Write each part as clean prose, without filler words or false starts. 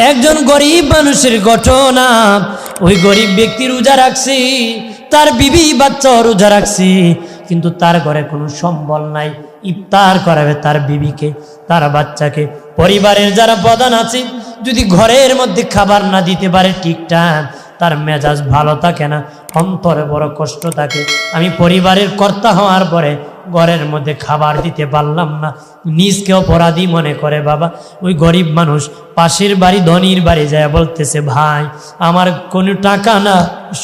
একজন গরিব মানুষের ঘটনা। ওই গরিব ব্যক্তি রোজা রাখছে, তার বিবি বাচ্চা রোজা রাখছে, কিন্তু তার ঘরে কোনো সম্বল নাই। ইফতার করাবে তার বিবিকে, তার বাচ্চাকে। পরিবারের যারা প্রধান আছে যদি ঘরের মধ্যে খাবার না দিতে পারে ঠিকঠাক, তার মেজাজ ভালো থাকে না, অন্তরে বড় কষ্ট থাকে। আমি পরিবারের কর্তা হওয়ার পরে ঘরের মধ্যে খাবার দিতে পারলাম না, নিজকে অপরাধী মনে করে। বাবা, ওই গরিব মানুষ পাশের বাড়ি ধনীর বাড়ি যায় বলতেছে, ভাই আমার কোনো টাকা না,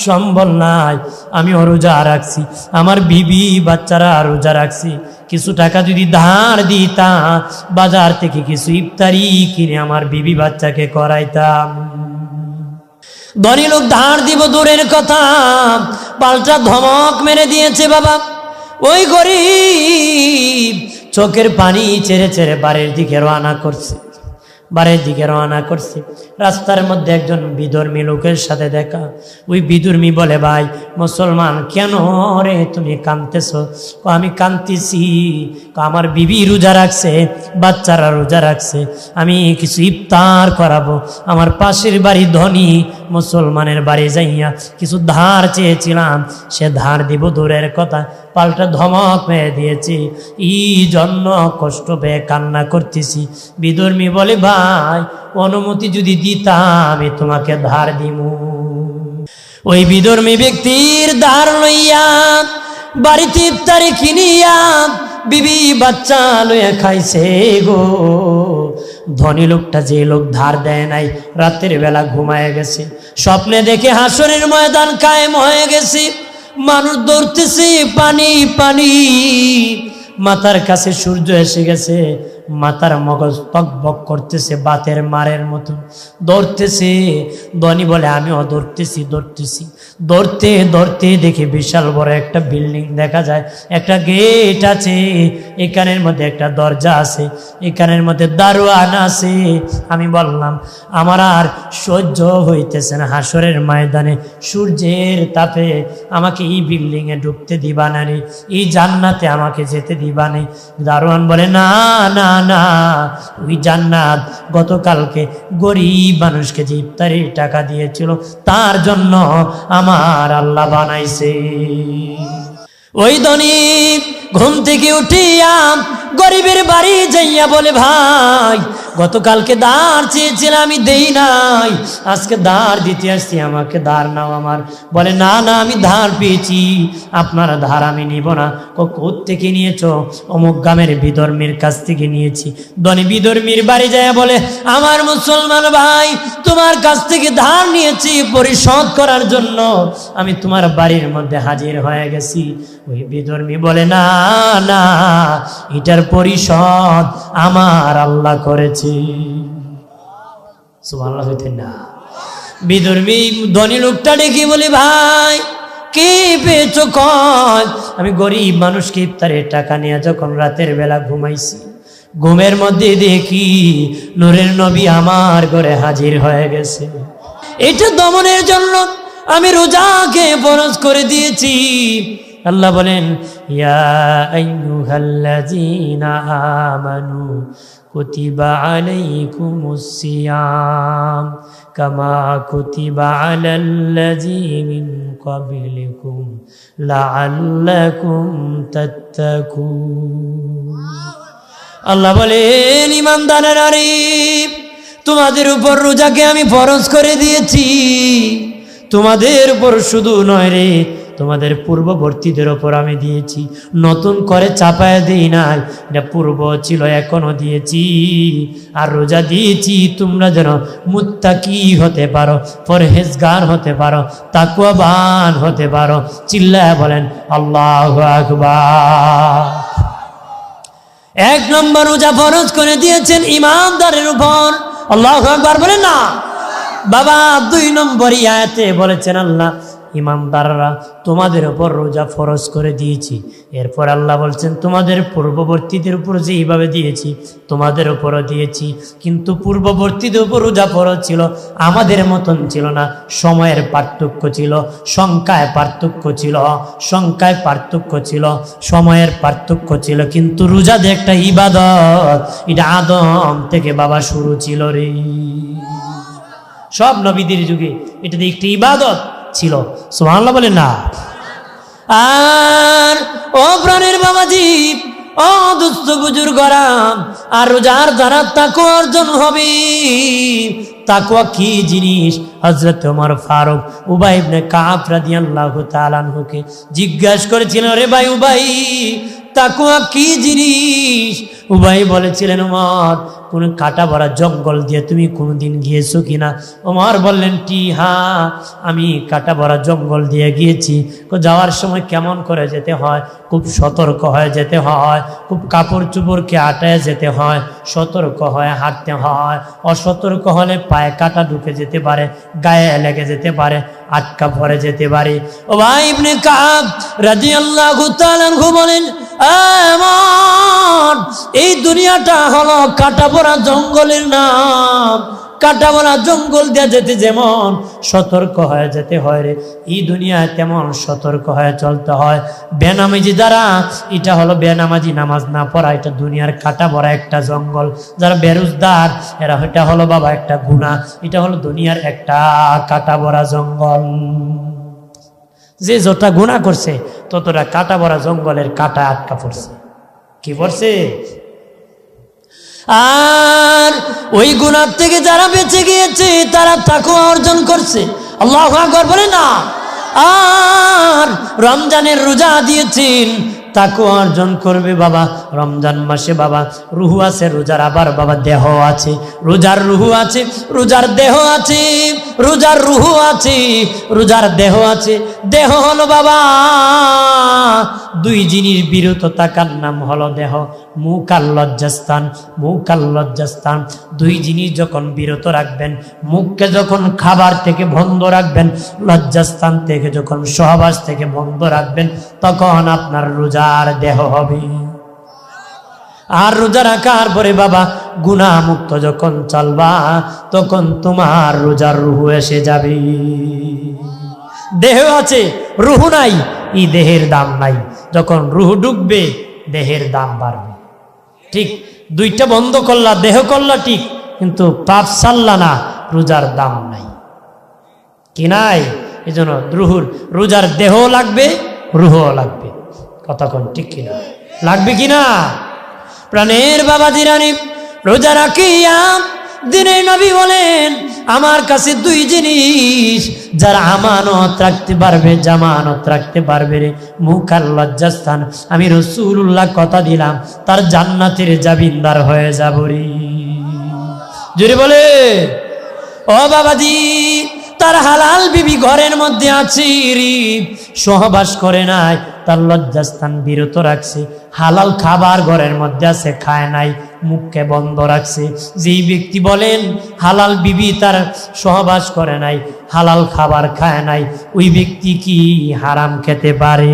সম্বল নাই, আমি রোজা রাখছি, আমার বিবি বাচ্চারা রোজা রাখছি, কিছু টাকা যদি ধার দিতাম, বাজার থেকে কিছু ইফতারি কিনে আমার বিবি বাচ্চাকে করাইতাম। ধনী লোক ধার দিব দূরের কথা, পাল্টা ধমক মেরে দিয়েছে। বাবা, ওই গরিব চোখের পানি ছেড়ে ছেড়ে বাড়ির দিকে রওনা করছে। রাস্তার মধ্যে একজন বিধর্মী লোকের সাথে দেখা। ওই বিধর্মী বলে, ভাই মুসলমান, কেন রে তুমি কাঁদতেছ? আমি কাঁদতেছি, আমার বিবি রোজা রাখছে, বাচ্চারা রোজা রাখছে, আমি কিছু ইফতার করাবো। আমার পাশের বাড়ি ধনী মুসলমানের বাড়ি যাইয়া কিছু ধার চেয়েছিলাম, সে ধার দিব দূরের কথা, পাল্টা ধমক মেরে দিয়েছি, এই জন্য কষ্ট পেয়ে কান্না করতেছি। বিধর্মী বলে, ভাই অনুমতি যদি দিতাম আমি তোমাকে ধার দিব। ওই বিধর্মী ব্যক্তির ধার লইয়া বাড়িতে ইফতারি কিনিয়া বিবি বাচ্চা লইয়া খাইছে গো। ধনী লোকটা, যে লোক ধার দেয় নাই, রাতের বেলা ঘুমায় গেছে, স্বপ্নে দেখে হাসরের ময়দান কায়েম হয়ে গেছে। মানুষ দৌড়তেছে, পানি পানি, মাথার কাছে সূর্য এসে গেছে, মাথার মগজ টকবক করতেছে বাতের মারের মতো, দৌড়তেছে। ধনী বলে, আমিও দৌড়তেছি। দৌড়তে দৌড়তে দেখি বিশাল বড় একটা বিল্ডিং দেখা যায়, একটা গেট আছে, এখানের মধ্যে একটা দরজা আছে, এখানের মধ্যে দারোয়ান আছে। আমি বললাম, আমার আর সহ্য হইতেছে না, হাসরের ময়দানে সূর্যের তাপে আমাকে এই বিল্ডিংয়ে ঢুকতে দিবা না রে, এই জান্নাতে আমাকে যেতে দিবা না। দারোয়ান বলে, না না না, ওই জান্নাত গতকালকে গরিব মানুষকে যে ইফতারির টাকা দিয়েছিল তার জন্য আমার আল্লাহ বানাইছে। ওই ধনী ঘুম থেকে উঠিয়া গরিবের বাড়ি যাইয়া বলে, ভাই গতকালকে ধার চেয়েছিলাম, আমি দেই নাই, আজকে ধার দিতে আসছি, আমাকে ধার নাও আমার। বলে, না না, আমি ধার পেয়েছি, আপনার ধার আমি নিব না। কোত্থেকে নিয়েছ? অমুক গ্রামের বিধর্মীর কাছ থেকে নিয়েছি। ধনী বিধর্মীর বাড়ি যায় বলে, আমার মুসলমান ভাই, তোমার কাছ থেকে ধার নিয়েছি, পরিশোধ করার জন্য আমি তোমার বাড়ির মধ্যে হাজির হয়ে গেছি। ওই বিধর্মী বলে, না না, এটার পরিশোধ আমার আল্লাহ করেছে। সুবহানাল্লাহ হইতেন না? বিধর্মী ধনী লোকটা ডেকে বলে, ভাই কে পেয়েছো? কয়, আমি গরিব মানুষকে ইফতারের টাকা নিয়ে যখন রাতের বেলা ঘুমাইছি, ঘুমের মধ্যে দেখি নূরের নবী আমার ঘরে হাজির হয়ে গেছে। এটা দমনের জন্য আমি রোজাকে ফরজ করে দিয়েছি। আল্লাহ বলেন, ইয়া আইয়ুহাল্লাযীনা আমানু কুতিবা আলাইকুমুস সিয়াম কামা কুতিবা আলাল্লাযীনা মিন ক্বাবলিকুম লাআল্লাকুম তাত্তাকুন। আল্লাহ বলেন, ঈমানদারের নারী, তোমাদের উপর রোজাকে আমি ফরজ করে দিয়েছি। তোমাদের উপর শুধু নয় রে, তোমাদের পূর্ববর্তীদের ওপর আমি দিয়েছি, নতুন করে চাপায় দিই নাই। এটা পূর্ব ছিল, এখনো দিয়েছি। আর রোজা দিয়েছি তোমরা যেন মুত্তাকি হতে পারো, পরহেজগার হতে পারো, তাকওয়াবান হতে পারো। চিল্লায় বলেন আল্লাহু আকবার। এক নম্বর রোজা ফরজ করে দিয়েছেন ঈমানদারের উপর। আল্লাহু আকবার বলেন না বাবা। 2 নম্বর আয়াতে বলেছেন আল্লাহ, ঈমানদাররা তোমাদের উপর রোজা ফরজ করে দিয়েছি। এরপর আল্লাহ বলছেন, তোমাদের পূর্ববর্তীদের উপর যে এইভাবে দিয়েছি তোমাদের উপরও দিয়েছি। কিন্তু পূর্ববর্তীদের উপর রোজা ফরজ ছিল, আমাদের মতন ছিল না। সময়ের পার্থক্য ছিল, সংখ্যায় পার্থক্য ছিল, সময়ের পার্থক্য ছিল। কিন্তু রোজা যে একটা ইবাদত, এটা আদম থেকে বাবা শুরু ছিল রে। সব নবীদের যুগে এটাতে একটি ইবাদত ছিল। সুবহানাল্লাহ বলেন না। আর ও প্রাণের বাবাজি, ও দুস্থ বুজুর্গরা, আর রোজার দ্বারা তাকওয়া অর্জন হবে। তাকওয়া কি জিনিস? হযরত ওমর ফারুক উবাই ইবনে কাব রাদিয়াল্লাহু তাআলা আনহুকে জিজ্ঞাসা করেছিলেন, রে ভাই উবাই, তাকওয়া কি জিনিস? উবাই বলেছিলেন, ওমর, কোন কাটা ভরা জঙ্গল দিয়ে তুমি কোনোদিন গিয়েছো কিনা? ওমর বললেন, হ্যাঁ, আমি কাটা ভরা জঙ্গল দিয়ে গিয়েছি। যাওয়ার সময় কেমন করে যেতে হয়? খুব সতর্ক হয়ে যেতে হয়, খুব কাপড় চোপড়কে আটায় যেতে হয়, সতর্ক হয়ে হাঁটতে হয়। অসতর্ক হলে পায়ে কাটা ঢুকে যেতে পারে, গায়ে লেগে যেতে পারে, আটকা পড়ে যেতে পারে। উবাই ইবনে কাব রাদিয়াল্লাহু তাআলা আনহু বলেন, এই দুনিয়াটা হলো কাটা পড়া জঙ্গলের নাম। কাটা পড়া জঙ্গল দিয়ে যেতে যেমন সতর্ক হয়ে যেতে হয় রে, এই দুনিয়ায় তেমন সতর্ক হয়ে চলতে হয়। বেনামাজি যারা, এটা হলো বেনামাজি, নামাজ না পড়া, এটা দুনিয়ার কাটা পড়া একটা জঙ্গল। যারা বেরোজগার, এরা এটা হলো বাবা একটা গুনাহ, এটা হলো দুনিয়ার একটা কাটা পড়া জঙ্গল। যে যতটা গুনাহ করছে ততটা কাটা পড়া জঙ্গলের কাটা আটকা পড়ছে। কি পড়ছে? আর ওই গুনাহ থেকে যারা বেঁচে গিয়েছে তারা তাকওয়া অর্জন করছে। আল্লাহু আকবার বলে না। আর রমজানের রোজা দিয়েছেন, তাকওয়া অর্জন করবে বাবা। রমজান মাসে বাবা রুহু আছে, রোজার আবার বাবা দেহ আছে। রোজার রুহু আছে, রোজার দেহ আছে। রোজার রুহু আছে, রোজার দেহ আছে। দেহ হলো বাবা দুই জিনিস বিরত থাকার নাম হলো দেহ। মুখ আর লজ্জাস্থান, মুখ আর লজ্জাস্থান দুই জিনিস যখন বিরত রাখবেন, মুখকে যখন খাবার থেকে বন্ধ রাখবেন, লজ্জাস্থান থেকে যখন সহবাস থেকে বন্ধ রাখবেন, তখন আপনার রোজার দেহ হবে। আর রোজা রাখার পরে বাবা গুনাহ মুক্ত যখন চলবা, তখন তোমার রোজার রুহু এসে যাবে। দেহ আছে, রুহু নাই, এই দেহের দাম নাই। যখন রুহু ঢুকবে, দেহের দাম বাড়বে। ঠিক দুইটা বন্ধ করলা, দেহ করলা ঠিক, কিন্তু পাপ সারলা না, রোজার দাম নাই। কি নাই? এই জন্য রোজার দেহ লাগবে, রুহও লাগবে। কতক্ষণ ঠিক কিনা? লাগবে কিনা? প্রাণের বাবা দিরানি, রোজা রাখিয়া দিনে নবী বলেন, আমার কাছে দুই জিনিস, যারা আমানত রাখতে পারবে, জামানত রাখতে পারবে রে, মুখ আর লজ্জাস্থান, আমি রাসূলুল্লাহ কথা দিলাম তার জান্নাতের জামিনদার হয়ে যাব রে। জোরে বলে ও বাবাজি, তার হালাল বিবি ঘরের মধ্যে আছে রে, সহবাস করে নাই, তার লজ্জাস্থান বিরত রাখছে, হালাল খাবার ঘরের মধ্যে আছে, খায় নাই, মুখকে বন্ধ রাখছে। যেই ব্যক্তি বলেন হালাল বিবি তার সহবাস করে নাই, হালাল খাবার খায় নাই, ওই ব্যক্তি কি হারাম খেতে পারে?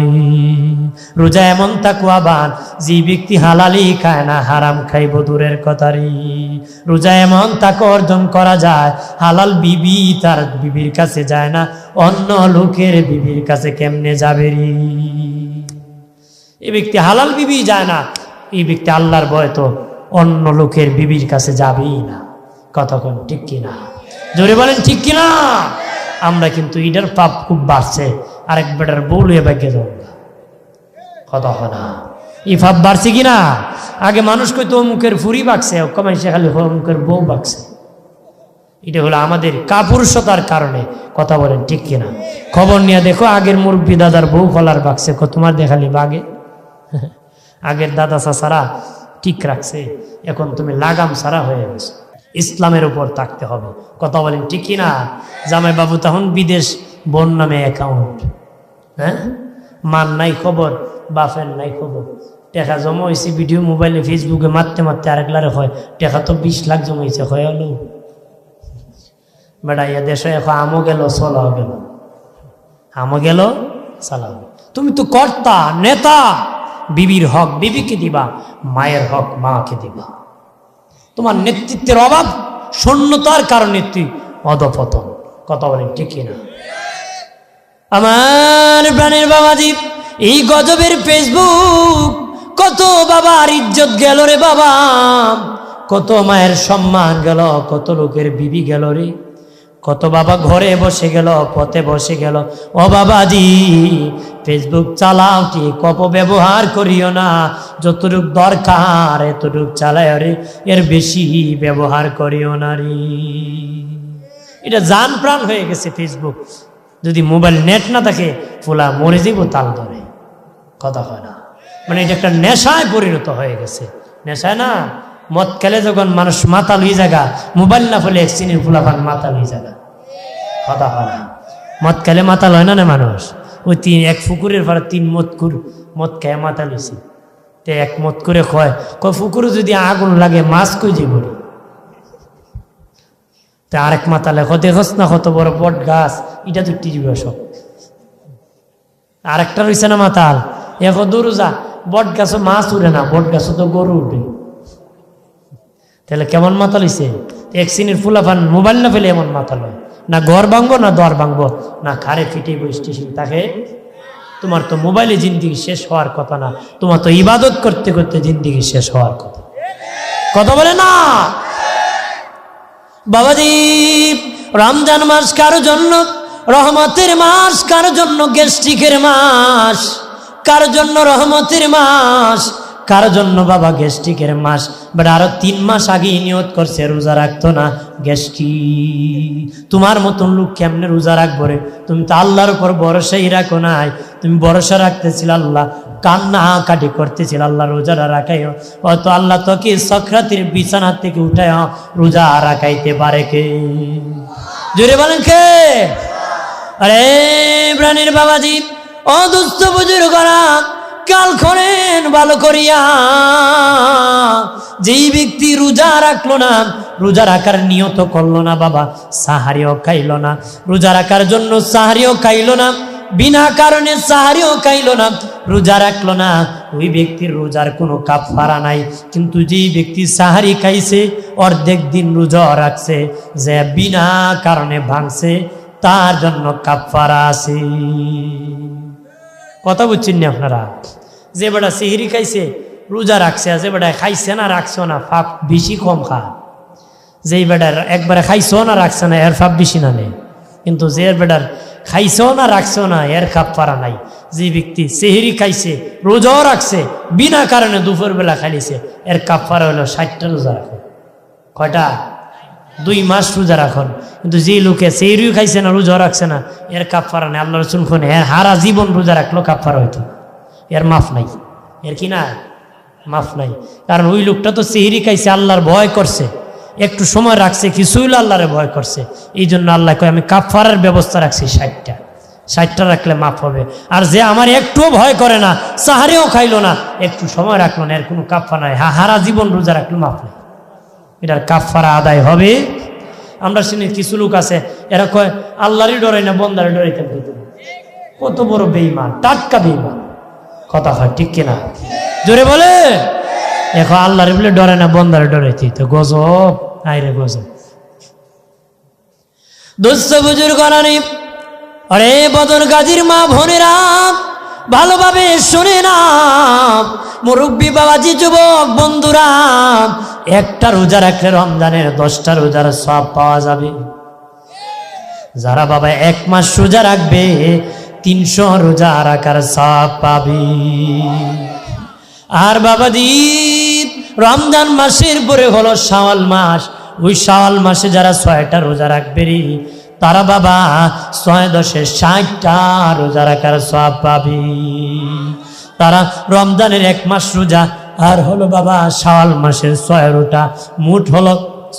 রোজা এমন তাকওয়াবান, যে ব্যক্তি হালালই খায় না, হারাম খাইব দূরের কথা রে। রোজা এমন তাকওয়া অর্জন করা যায়, হালাল বিবি তার বিবির কাছে যায় না, অন্য লোকের বিবির কাছে কেমনে যাবে রে? এই ব্যক্তি হালাল বিবি যায় না, এই ব্যক্তি আল্লাহর ভয় তো অন্য লোকের বিবির কাছে যাবেই না। কতক্ষণ ঠিক কিনা? জোরে বলেন ঠিক কিনা? আমরা কিন্তু ইডার পাপ খুব বাড়ছে, আরেক বেটার বউ লুয়ে ভাগ্যে যাব কথা না, এই পাপ বাড়ছে কিনা? আগে মানুষ কইতো অমুকের ফুরি বাগছে, কমাইছে খালি অমুকের বউ বাগছে। এটা হলো আমাদের কাপুরুষতার কারণে। কথা বলেন ঠিক কিনা? খবর নিয়ে দেখো, আগের মুরব্বী দাদার বউ ফলার বাগছে, তোমার দেখালি বাগে। আগের দাদা চাচারা ঠিক রাখছে, এখন তুমি লাগাম সারা হয়ে গেছো। ইসলামের উপর থাকতে হবে। কথা বলেন ঠিক কিনা? জামাই বাবু তখন বিদেশ, বোন নামে অ্যাকাউন্ট, হ্যাঁ, মান নাই খবর, বাফের নাই খবর। টেকা জমা হয়েছে, ভিডিও মোবাইলে ফেসবুকে মারতে মারতে আরেকলারে হয়, টেকা তো 20 লাখ জমাইছে, হয়ে হলো বেড়া ইয়া দেশে এখন আমও গেল, চলাও গেল, আমও গেল, চালাও। তুমি তো কর্তা, নেতা, বিবির হক বিবিকে দিবা, মায়ের হক মাকে দিবা। তোমার নেতৃত্বের অভাব, শূন্যতার কারণে তুই অধপতন। কথা বলেন ঠিক কিনা? আমার প্রাণের বাবাজি, এই গজবের ফেসবুক, কত বাবার ইজ্জত গেল রে বাবা, কত মায়ের সম্মান গেল, কত লোকের বিবি গেল রে। কত বাবা ঘরে বসে গেল, পথে বসে গেল। ও বাবাজি, ফেসবুক চালাও ঠিক, অপব্যবহার করিও না। যতটুকু দরকার এতটুকু চালায় রে, এর বেশি ব্যবহার করিও না রে। এটা জান প্রাণ হয়ে গেছে ফেসবুক। যদি মোবাইল নেট না থাকে ফুলা মরে যাবো তাল ধরে, কথা হয় না। মানে এটা একটা নেশায় পরিণত হয়ে গেছে। নেশায় না, মদ খেলে যখন মানুষ মাতাল হয়ে জায়গা, মোবাইল না ফেলে এক শ্রেণীর ফুলাফান মাতাল হয়ে জায়গা, কথা হয় না। মদ খেলে মাতাল হয় না না মানুষ। ওই এক পুকুরের পরে 3 মদ খেয়ে মাতাল হয়েছে। তে এক মদ করে কয় পুকুরে যদি আগুন লাগে মাছ কই যে বলি। তা আরেক মাতালে দেখস না কত বড় বট গাছ, এটা তো টিজবে সব। আরেকটা রয়েছে না মাতাল, এখন দূর যা, বট গাছও মাছ উড়ে না, বট গাছও তো গরু উঠে। তাহলে কেমন মাতাল হয়েছে? এক শ্রেণীর ফুলাফান মোবাইল না ফেলে এমন মাতাল হয় না। ঘর ভাঙবো না দর ভাঙবো না, খারে ফিটেব স্টেশন তাকে। তোমার তো মোবাইলে জিন্দিগি শেষ হওয়ার কথা না, তোমার তো ইবাদত করতে করতে জিন্দিগি শেষ হওয়ার কথা। কথা বলে না বাবাজি। রমজান মাস কারো জন্য রহমতের মাস, কারো জন্য গ্যাস্ট্রিকের মাস, কারো জন্য রহমতের মাস, কারো জন্য বাবা গ্যাস্ট্রিকের মাস। বাট আরো 3 মাস আগে নিয়ত করছে রোজা রাখতো না, গ্যাস্ট্রিক। তোমার মতন লোক কেমনে রোজা রাখবো রে? তুমি তো আল্লাহর উপর ভরসাই রাখো নাই। তুমি ভরসা রাখতেছিল আল্লাহ, কান্না কাটি করতেছিল আল্লাহ রোজাটা রাখাইও। হয়তো আল্লাহ তোকে সক্রাতির বিছানা থেকে উঠায় রোজা রাখাইতে পারে কে? জোরে বলেন কে? আরে প্রাণীর বাবাজি, ও দুস্থ বুজুর্গরা, কাল করেন ভালো করিয়া। যেই ব্যক্তি রোজা রাখলো না, রোজা রাখার নিয়ত করলো না বাবা, সাহারিও খাইল না, রোজা রাখার জন্য সাহারিও খাইল না, বিনা কারণে সাহারিও খাইল না, রোজা রাখলো না, ওই ব্যক্তির রোজার কোনো কাফারা নাই। কিন্তু যেই ব্যক্তি সাহারি খাইছে, অর্ধেক দিন রোজা রাখছে, যে বিনা কারণে ভাঙছে, তার জন্য কাফারা আছে। কথা বুঝছেন না আপনারা? যে বেটা সেহরি খাইছে রোজা রাখছে, আর যে বেটা খাইছে না রাখছো না, পাপ বেশি কম খা। যেই বেটার একবারে খাইছো না রাখছে না, এর পাপ বেশি না নেই। কিন্তু যে বেটার খাইছো না রাখছো না, এর কাফারা নাই। যে ব্যক্তি সেহরি খাইছে রোজাও রাখছে, বিনা কারণে দুপুরবেলা খাইছে, এর কাফারা হলো 60টা রোজা রাখুন। কয়টা? 2 মাস রোজা রাখুন। কিন্তু যে লোকে সেহরিও খাইছে না রোজাও রাখছে না, এর কাফারা নেই। আল্লাহ রাসূল কোন এর হারা জীবন রোজা রাখলো কাফারা হইতো, এর মাফ নাই। এর কি না মাফ নাই? কারণ ওই লোকটা তো সেহরি খাইছে, আল্লাহর ভয় করছে, একটু সময় রাখছে, কিছু হইলো আল্লাহরে ভয় করছে। এই জন্য আল্লাহ কয় আমি কাফারার ব্যবস্থা রাখছি 60টা রাখলে মাফ হবে। আর যে আমার একটুও ভয় করে না, সাহারিও খাইলো না, একটু সময় রাখলো না, এর কোনো কাফারা নাই। হারা জীবন রোজা রাখলো মাফ নেই, এটার কাফারা আদায় হবে। আমরা শুনি কিছু লোক আছে এরা কয় আল্লাহরই ডরাই না, বন্দারে ডরাইতে। কত বড় বেঈমান, টাটকা বেঈমান। কথা হয় ঠিক কিনা? জোরে বলে। দেখো আল্লাহরে বলে ডরে না, বন্দারে ডরাইতে, তো গজব। আইরে গজব। দোস্ত বুজুর্গ রানী, আরে বদর গাজীর মা বোনেরা, ভালোভাবে শুনে না, মুরব্বী বাবাজি, যুবক বন্ধুরা, একটা রোজা রাখলে রমজানের 10টা রোজার সওয়াব পাওয়া যাবে। যারা বাবা 1 মাস রোজা রাখবে 300 রোজা রাখার সওয়াব পাবে। আর বাবাজি, রমজান মাসের পরে হলো শাওয়াল মাস। ওই শাওয়াল মাসে যারা 6টা রোজা রাখবে রে, তারা বাবা 6×10 60টা রোজা রাখার সওয়াব পাবে। তারা রমজানের 1 মাস রোজা, আর হলো বাবা শাওয়াল মাসের 6টা, মোট হলো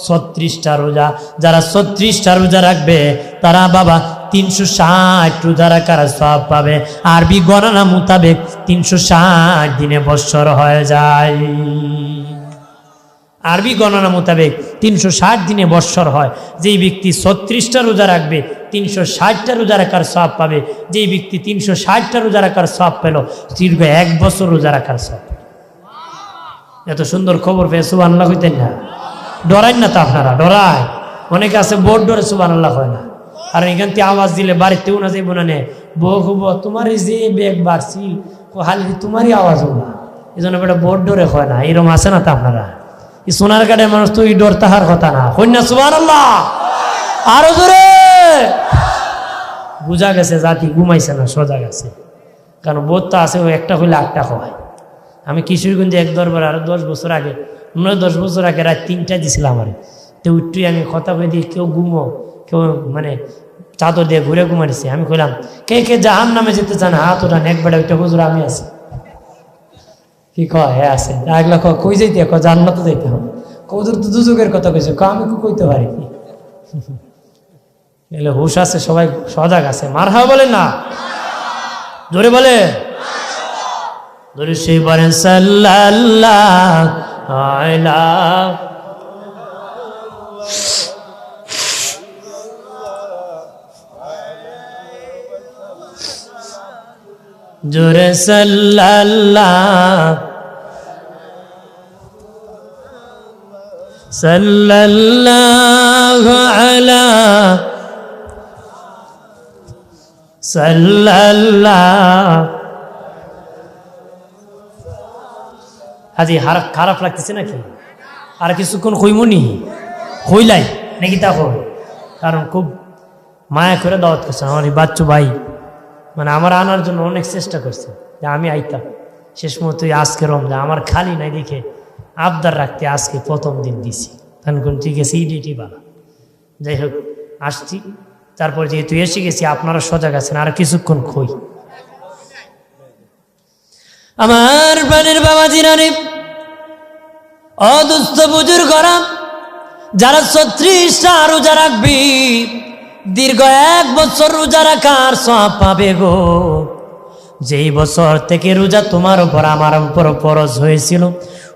36টা রোজা। যারা 36টা রোজা রাখবে তারা বাবা 360 রোজা রাখার সওয়াব পাবে। আরবি গণনা মোতাবেক 360 দিনে বৎসর হয়ে যায়। আরবি গণনা মোতাবেক 360 দিনে বৎসর হয়। যেই ব্যক্তি 36টা রোজা রাখবে 360টা রোজা রাখার সওয়াব পাবে। যেই ব্যক্তি 360টা রোজা রাখার সওয়াব পেল, দীর্ঘ 1 বছর রোজা রাখার সওয়াব। এত সুন্দর খবর পেয়ে সুবহানাল্লাহ কইতেন না? ডরাইন না তো আপনারা? ডরায় অনেকে আছে, বোর্ড ডরে সুবহানাল্লাহ হয় না। আর এখান থেকে আওয়াজ দিলে বাড়িতেও না যাইব না, নে বউ হব তোমার যে বেগ বাড়ছি হালি তোমারই আওয়াজ হো না, এই জন্য বেটা বোর্ড ডরে হয় না। এরকম আছে না তো আপনারা? এই সোনার কাঠের মানুষ তো এই ডর তাহার কথা না, হই না সুবহানাল্লাহ? আরো জোরে। বোঝা গেছে জাতি ঘুমাইছে না, সজাগ আছে। কারণ বোধ তো আছে, ও একটা হইলে 8টা হয়। আমি কিশোরগঞ্জে এক দরবার আরো 10 বছর আগে 9-10 বছর আগে রাত 3টায় দিছিলাম আমার, তো উঠটুই আমি কথা বলে দিই, কেউ ঘুমো, কেউ মানে চাদর দিয়ে ঘুরে ঘুমাইছে। আমি কইলাম কে কে জাহান নামে যেতে চান হাত ওঠান, একবারে ওইটা হুজুর আমি আছি। কি কয় হ্যাঁ আছে, আগলা কই যাইতে জান্নাতে যাইতে হবে, হুজুর তো দুযোগের কথা কইছে, আমি কইতে পারি কি? এলে হুশ আছে, সবাই সজাগ আছে। মারহাবা বলেন না, জোরে বলে, জোরে সেই বলেন সাল্লাল্লাহু আলাইহি জোরে সাল্লাল্লাহু আলা সাল্লাল্লাহু। আজি খারাপ লাগতেছে নাকি? আর কিছুক্ষণ কইমনি কইলাই নাকি তা কই? কারণ খুব মায়া করে দাওয়াত করছে আমার এই বাচ্চু ভাই, মানে আমার আনার জন্য অনেক চেষ্টা করছে যে আমি আইতাম। শেষ মতো আজকে রমজান আমার খালি নাই দেখে আবদার রাখতে আজকে প্রথম দিন দিছি। তখন ঠিক আছে ইডিটি বালা, যাই হোক আসছি। তারপর যেহেতু এসে গেছি আপনারা সজাগ আছেন, আর কিছুক্ষণ খই। আমার প্রাণের বাবাজিরা রে, অদুস্থ বুজুর্গরা, যারা 36টা রোজা রাখবি, দীর্ঘ 1 বছর রোজা রাখার সওয়াব পাবে গো। যেই বছর থেকে রোজা তোমার উপর আমার উপর ফরজ হয়েছিল,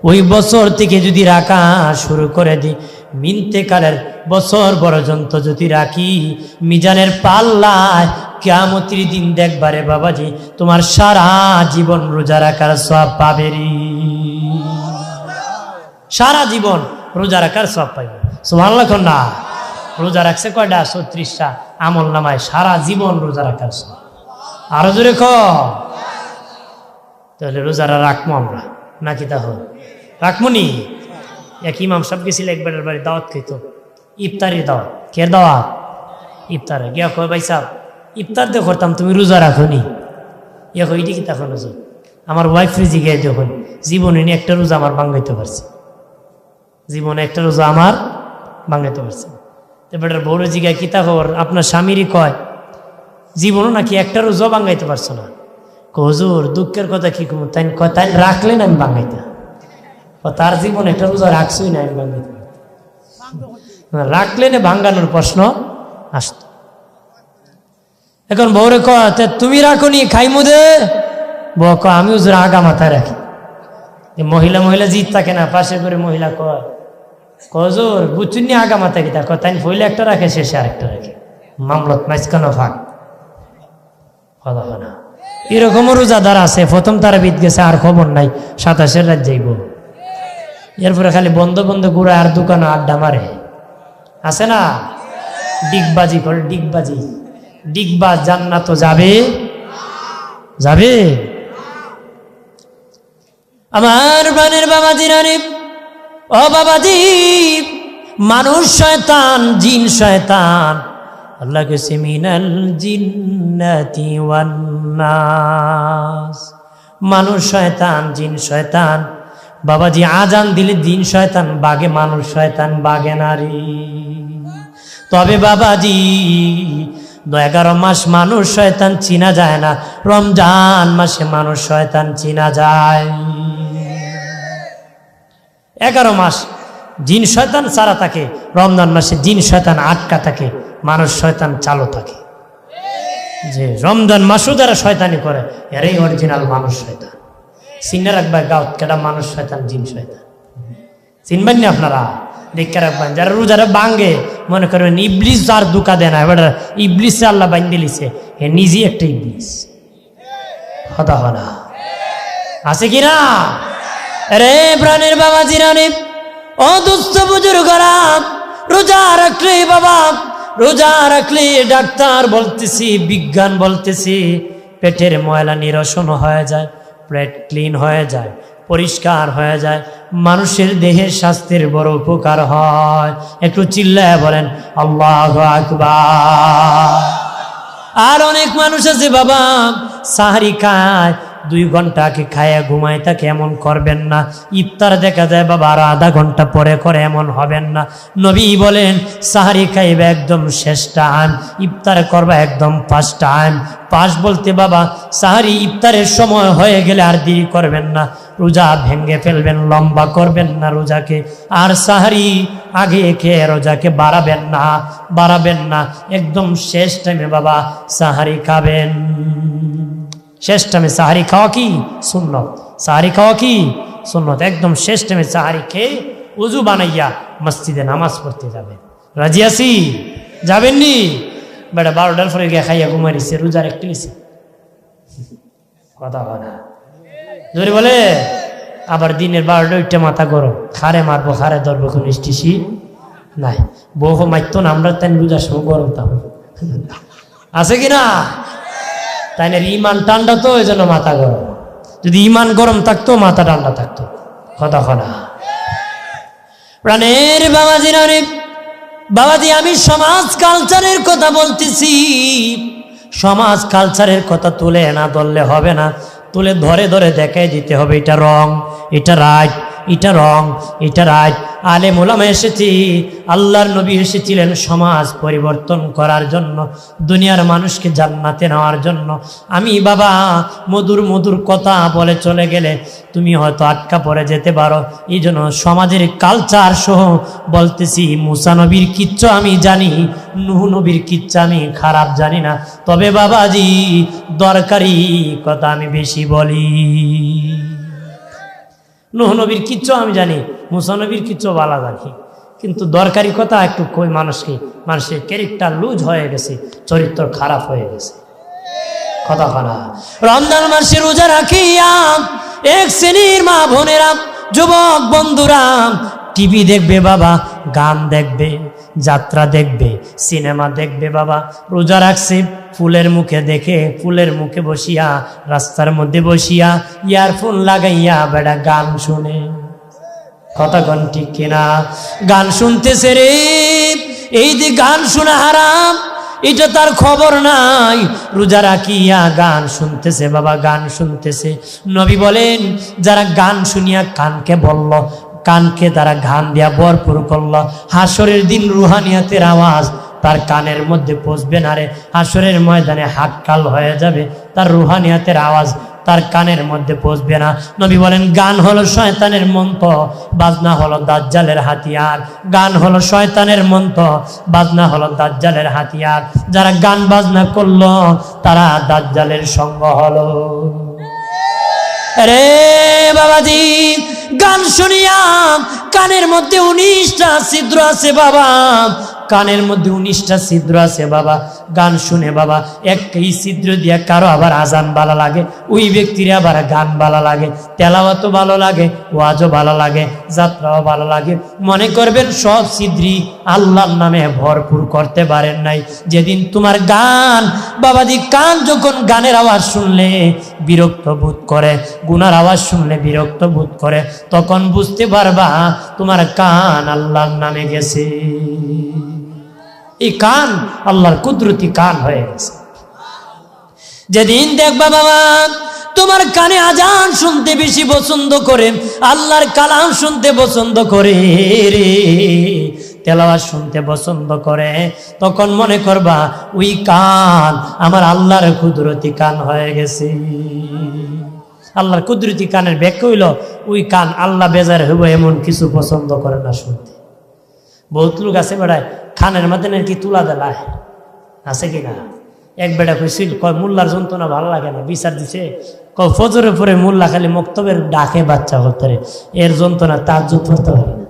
ওই বছর থেকে যদি রাখা শুরু করে দিই, মিন্তেকালের বছর পর্যন্ত যদি রাখি, মিজানের পাল্লায় কিয়ামতের দিন দেখবারে বাবাজি তোমার সারা জীবন রোজা রাখার সওয়াব পাবে রে। সারা জীবন রোজা রাখার সওয়াব পাইবে। সুবহানাল্লাহ না? রোজা রাখছে কয়টা? 36টা। আমল নামায় সারা জীবন রোজা রাখার সওয়াব। আরো জোরে ক। তাহলে রোজারা রাখবো আমরা নাকি? তাহলে রাখবো নি? এক ইমাম সাহেব গেছিল একবারের বাড়ি দাওয়াত খেত, ইফতারি দাওয়াত। কে দাওয়াত? ইফতারে গিয়া কয় ভাই সাহেব ইফতার দিয়ে করতাম, তুমি রোজা রাখো নি? ইয়া কই এটি কি তখন হুজুর? আমার ওয়াইফ রিজি গিয়ে দেখুন, জীবনে নিয়ে একটা রোজা আমার ভাঙাইতে পারছে, জীবনে একটা রোজা আমার ভাঙাইতে পারছে। তো বেটার বউরে জিগায় কি তা খবর, আপনার স্বামীরই কয় জীবনও নাকি একটা রোজা ভাঙাইতে পারছো না। হুজুর দুঃখের কথা কি কম, তাই কয় তাই রাখলেন আমি ভাঙাইতে। তার জীবন একটা রোজা রাখছই না, আমি ভাঙাইতে রাখলেন ভাঙ্গানোর প্রশ্ন আসত। এখন বউরে কয় তুমি রাখো নি খাইমু দে? বউ কয় আমি হুজুর আগা মাথায় রাখি। মহিলা মহিলা জিত থাকে না, পাশে করে মহিলা কয় হুজুর বুঝুন নি আগা মাথায় কিতা কয়, তাই ফইলে একটা রাখে শেষে আরেকটা রাখে, মামলত মাঝখানো ফাঁক কথা হয় না। এরকমও রোজাদার আছে, প্রথম তারা বিদ গেছে আর খবর নাই, 27 রাত যাইব, এরপরে খালি বন্ধ বন্ধ ঘুরে আর দোকানে আড্ডা মারে, আছে না? ডিগবাজি করে, ডিগবাজি ডিগবাজ। জান্নাত যাবে যাবে? আমার প্রাণের বাবাজি রানী, ও বাবাজি, মানুষ শয়তান, জিন শয়তান। আল্লাহ কাছে মিনাল জিন্নাতি ওয়ান নাস, মানুষ শয়তান জিন শয়তান। বাবাজি আজান দিলে জিন শয়তান বাগে, মানুষ শয়তান বাগে নারী। তবে বাবাজি 11 মাস মানুষ শয়তান চিনা যায় না, রমজান মাসে মানুষ শয়তান চিনা যায়। 11 মাস জিন শয়তান ছাড়া থাকে, রমজান মাসে জিন শয়তান আটকা থাকে, মানুষ শয়তান চালু থাকে। যে রমজান মাসও যারা শয়তানি করে এরাই অরিজিনাল মানুষ শয়তান। চিনে রাখবেন গাঁত কেটা মানুষ শয়তান জিন শয়তান, চিনবেন না আপনারা? দেখে রাখবেন যারা রোজারা বাঙ্গে, মনে করবেন ইবলিস যার দুকা দেয় না, এবার ইবলিস আল্লাহ বাইন দিলিছে, এ নিজেই একটা ইবলিস। হতা হলা আছে কিনা? রে প্রাণের বাবা জিরানি, ও দুস্থ বুজুর্গরা, রোজা রাখলে বাবা, রোজা রাখলে ডাক্তার বলতেছি, বিজ্ঞান বলতেছি, পেটের ময়লা নিরসন হয়ে যায়, পেট ক্লিন হয়ে যায়, পরিষ্কার হয়ে যায়, মানুষের দেহের স্বাস্থ্যের বড় উপকার হয়। একটু চিল্লায় বলেন আল্লাহু আকবার। আর অনেক মানুষ আছে বাবা সাহারি খায় 2 ঘন্টা আগে খায়া ঘুমায়, তাকে এমন করবেন না। ইফতার দেখা যায় বাবা আরো আধা ঘন্টা পরে করে, এমন হবেন না। নবী বলেন সাহারি খাইবে একদম শেষ টাইম, ইফতার করবা একদম ফার্স্ট টাইম। পাশ বলতে বাবা সাহারি ইফতারের সময় হয়ে গেলে আর দেরি করবেন না, রোজা ভেঙ্গে ফেলবেন, লম্বা করবেন না রোজাকে। আর সাহারি আগে খেয়ে রোজাকে বাড়াবেন না, একদম শেষ টাইমে বাবা সাহারি খাবেন। শেষ টাইমে সাহারি খাওয়া কি সুন্নত, সাহারি খাওয়া কি সুন্নত। একদম শেষ টাইমে সাহারি খেয়ে উজু বানাইয়া মসজিদে নামাজ পড়তে যাবেন। রাজি আছি? যাবেননি? বেটা 12টার পরে গিয়ে খাইয়া ঘুমাইছে, রোজার একটু গেছে কথা বলা জোরে বলে। আবার দিনের 12টা উঠতে মাথা গরম, খারে মারবো খারে ধরবো, কোন স্টিসি নাই। বউ মারতো না, আমরা তাই রোজার সময় গরম তাম আছে কিনা? তাই না, ইমান ঠান্ডা তো ওই জন্য মাথা গরম। যদি ইমান গরম থাকতো মাথা ঠান্ডা থাকতো। কথা না প্রাণের বাবাজি, আমি সমাজ কালচারের কথা বলতেছি। সমাজ কালচারের কথা তুলে না ধরলে হবে না, তুলে ধরে ধরে দেখাই দিতে হবে এটা রং, এটা রাইট, এটা রং, এটা রাইট। আলেম ওলামা এসেছি, আল্লাহর নবী এসেছিলেন সমাজ পরিবর্তন করার জন্য, দুনিয়ার মানুষকে জান্নাতে নেওয়ার জন্য। আমি বাবা মধুর মধুর কথা বলে চলে গেলে তুমি হয়তো আটকা পড়ে যেতে পারো। এই জন্য সমাজের কালচার সহ বলতেছি। মুসা নবীর কিচ্ছা আমি জানি, নূহ নবীর কিচ্ছা আমি খারাপ জানি না, তবে বাবাজি দরকারি কথা আমি বেশি বলি। নূহ নবীর কিচ্ছু আমি জানি, মুসা নবীর কিচ্ছু ভালো জানি, কিন্তু দরকারি কথা একটু কই। মানুষের ক্যারেক্টার লুজ হয়ে গেছে, চরিত্র খারাপ হয়ে গেছে। কথা না রমজান মাসে রোজা রাখিয়া এক শ্রেণীর মা বোনেরা, যুবক বন্ধুরা টিভি দেখবে বাবা, গান দেখবে, যাত্রা দেখবে, সিনেমা দেখবে বাবা। রোজা রাখছে, ফুলের মুখে দেখে, ফুলের মুখে বসিয়া, রাস্তার মধ্যে বসিয়া ইয়ারফোন লাগাইয়া বেড়া গান শুনে। কথা কোন ঠিক কিনা? গান শুনতেছে রে, এই যে গান শোনা হারাম, এটা তার খবর নাই। রোজা রাখিয়া গান শুনতেছে বাবা, গান শুনতেছে। নবী বলেন যারা গান শুনিয়া কানকে বলল, কানকে তারা ঘান দিয়া ভরপুর করলো, হাসরের দিন রুহানিয়াতের আওয়াজ তার কানের মধ্যে পৌঁছবে না রে। হাসরের ময়দানে হাক্কাল হয়ে যাবে, তার রুহানিয়াতের আওয়াজ তার কানের মধ্যে পৌঁছবে না। নবী বলেন গান হলো শয়তানের মন্ত্র, বাজনা হলো দাজ্জালের হাতিয়ার। গান হলো শয়তানের মন্ত্র, বাজনা হলো দাজ্জালের হাতিয়ার। যারা গান বাজনা করলো তারা দাজ্জালের সঙ্গ হলো। রে বাবাজি, গান শুনিয়া কানের মধ্যে 19টা ছিদ্র আছে বাবা, কানের মধ্যে 19টা ছিদ্র আছে বাবা। গান শুনে বাবা একই ছিদ্র দিয়া কারো আবার আজান ভালো লাগে, ওই ব্যক্তির আবার গান ভালো লাগে, তেলাওয়াতও ভালো লাগে, ওয়াজও ভালো লাগে, যাত্রাও ভালো লাগে। মনে করবেন সব ছিদ্রি আল্লাহর নামে ভরপুর করতে পারেন নাই। যেদিন তোমার গান বাবাজি, কান যখন গানের আওয়াজ শুনলে বিরক্ত বোধ করে, গুনার আওয়াজ শুনলে বিরক্ত বোধ করে, তখন বুঝতে পারবা তোমার কান আল্লাহর নামে গেছে। এই কান আল্লাহর কুদরতি কান হয়ে গেছে। যেদিন দেখবা বাবা তোমার কানে আজান শুনতে বেশি পছন্দ করে, আল্লাহর কালাম শুনতে পছন্দ করে রে, তেলাওয়াত শুনতে পছন্দ করে, তখন মনে করবা ওই কান আমার আল্লাহর কুদরতি কান হয়ে গেছে। আল্লাহর কুদরতি কানের ব্যাখ্যা হইল ওই কান আল্লাহ বেজার হইব এমন কিছু পছন্দ করে না শুনতে। বহুত লোক আছে বেড়ায় খানের মধ্যে নাকি তুলা দেলায়, আছে কিনা? এক বেড়া কইছিল, কয় মোল্লার যন্ত্রণা ভালো লাগে না, বিচার দিছে, কয় ফজরে পরে মোল্লা খালি মক্তবের ডাকে বাচ্চা করতে, এর যন্ত্রণা তাজ্জুদ পড়তে পারে না,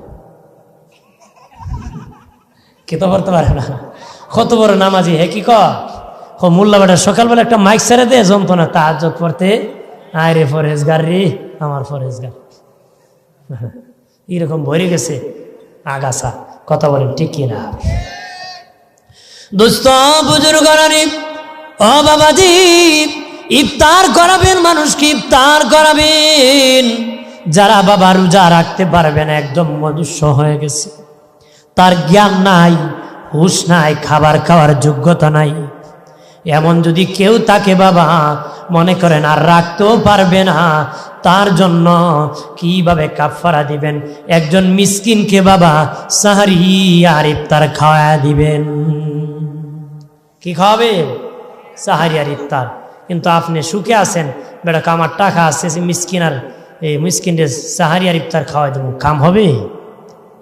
কেতো পড়তে পারে না। কত বড় নামাজি হে কি মোল্লা বেটা সকালবেলা একটা মাইক ছেড়ে দে, যন্ত্রণা তাজ্জুদ পড়তে, আয় রে ফরেজগার রে, আমার ফরেজগার। এরকম ভরে গেছে আগাছা। কথা বলেন ঠিক কিনা? দোস্ত বুজুর্গ ও বাবাজি, ইফতার করাবেন, মানুষকে ইফতার করাবেন। যারা বাবা রোজা রাখতে পারবেন, একদম মনুষ্য হয়ে গেছে, তার জ্ঞান নাই, হুঁশ নাই, খাবার খাওয়ার যোগ্যতা নাই, এমন যদি কেউ তাকে বাবা মনে করেন আর রাখতেও পারবে না, তার জন্য কিভাবে কাফারা দিবেন? একজন মিসকিনকে বাবা সাহারি আর ইফতার খাওয়া দিবেন। কি খাওয়াবে? সাহারি আর ইফতার। কিন্তু আপনি সুখে আছেন, বেটা আমার টাকা আছে, মিসকিন আর এই মিসকিনের সাহারি আর ইফতার খাওয়াই দেবো, কাম হবে?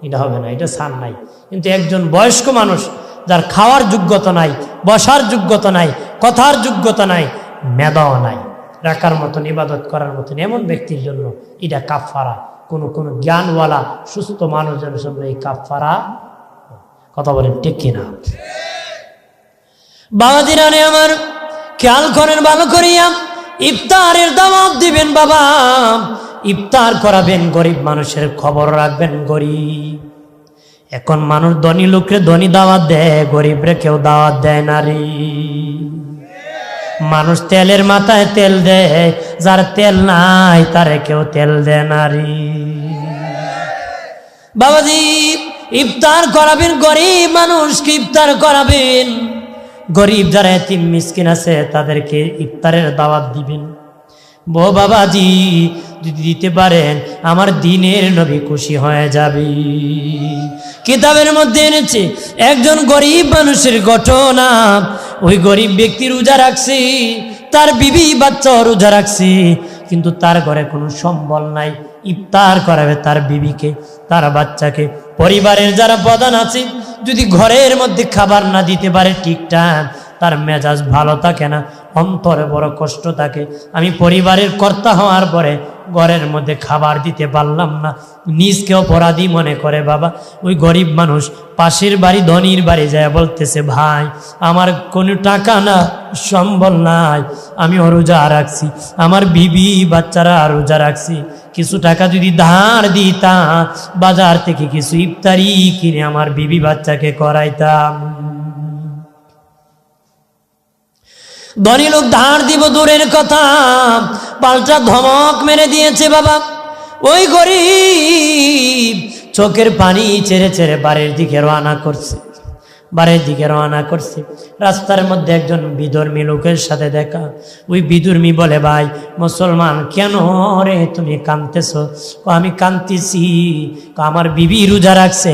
এটা হবে না, এটা ছাড় নাই। কিন্তু একজন বয়স্ক মানুষ যার খাওয়ার যোগ্যতা নাই, বসার যোগ্যতা নাই, কথার যোগ্যতা নাই, মেধাও নাই, রাখার মতন ইবাদত করার মতন এমন ব্যক্তির জন্য এটা কাফারা। কোনো জ্ঞানওয়ালা সুস্থ মানুষের জন্য এই কাফারা। কথা বলেন ঠিক কিনা? বাবাজিরানে আমার খেয়াল করেন ভালো করিয়া, ইফতারের দাওয়াত দিবেন বাবা, ইফতার করাবেন, গরিব মানুষের খবর রাখবেন। গরিব এখন মানুষ ধনী লোকরে ধনী দাওয়াত দেয়, গরিবরে কেউ দাওয়াত দেয় না রে। মানুষ তেলের মাথায় তেল দেয়, যার তেল নাই তারে কেউ তেল দেয় না রে। বাবাজি ইফতার করাবেন, গরিব মানুষকে ইফতার করাবেন, গরিব যারা এতিম মিসকিন আছে তাদেরকে ইফতারের দাওয়াত দিবেন। বাবাজি যদি দিতে পারেন আমার দিনের নবী খুশি হয়ে যাবে। কিতাবের মধ্যে এনেছে একজন গরিব মানুষের ঘটনা। ওই গরিব ব্যক্তি রোজা রাখছে, তার বিবি বাচ্চাও রোজা রাখছে, কিন্তু তার ঘরে কোনো সম্বল নাই। ইফতার করাবে তার বিবিকে, তার বাচ্চাকে। পরিবারের যারা প্রধান আছে যদি ঘরের মধ্যে খাবার না দিতে পারে ঠিকঠাক, তার মেজাজ ভালো থাকে না, অন্তরে বড় কষ্ট থাকে। আমি পরিবারের কর্তা হওয়ার পরে ঘরের মধ্যে খাবার দিতে পারলাম না, নিজকে অপরাধী মনে করে। বাবা ওই গরিব মানুষ পাশের বাড়ি ধনির বাড়ি যায় বলতেছে, ভাই আমার কোনো টাকা না, সম্বল নাই, আমি রোজা রাখছি, আমার বিবি বাচ্চারা রোজা রাখছি, কিছু টাকা যদি ধার দিতাম, বাজার থেকে কিছু ইফতারি কিনে আমার বিবি বাচ্চাকে করাইতাম। ধনী লোক ধার দিব দূরের কথা, পাল্টা ধমক মেরে দিয়েছে। বাবা ওই গরিব চোখের পানি ছেড়ে ছেড়ে বাড়ির দিকে রওনা করছে, বাড়ির দিকে রওনা করছে। রাস্তার মধ্যে একজন বিধর্মী লোকের সাথে দেখা। ওই বিধর্মী বলে, ভাই মুসলমান কেন রে তুমি কাঁদতেছ? আমি কাঁদতেছি, আমার বিবি রোজা রাখছে,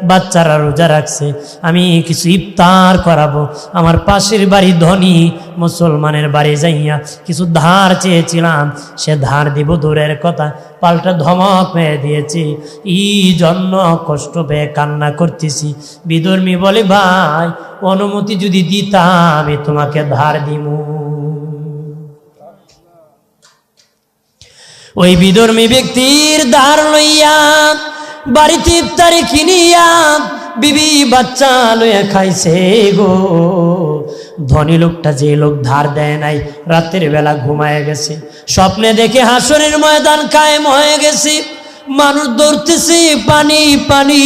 বাচ্চারা রোজা রাখছে, আমি কিছু ইফতার করাবো। আমার পাশের বাড়ি ধনী মুসলমানের বাড়ি যাইয়া কিছু ধার চেয়েছিলাম, সে ধার দিব দূরের কথা, পাল্টা ধমক মেরে দিয়েছি, এই জন্য কষ্ট পেয়ে কান্না করতেছি। বিধর্মী বলে, ভাই অনুমতি যদি দিতাম আমি তোমাকে ধার দিব। ওই বিধর্মী ব্যক্তির ধার লইয়া বাড়িতে ইফতারি কিনিয়া বিবি বাচ্চা লইয়া খাইছে গো। ধনী লোকটা, যে লোক ধার দেয় নাই, রাতের বেলা ঘুমায় গেছে, স্বপ্নে দেখে হাসরের ময়দান কায়েম হয়ে গেছে, মানুষ দৌড়তেছে পানি পানি,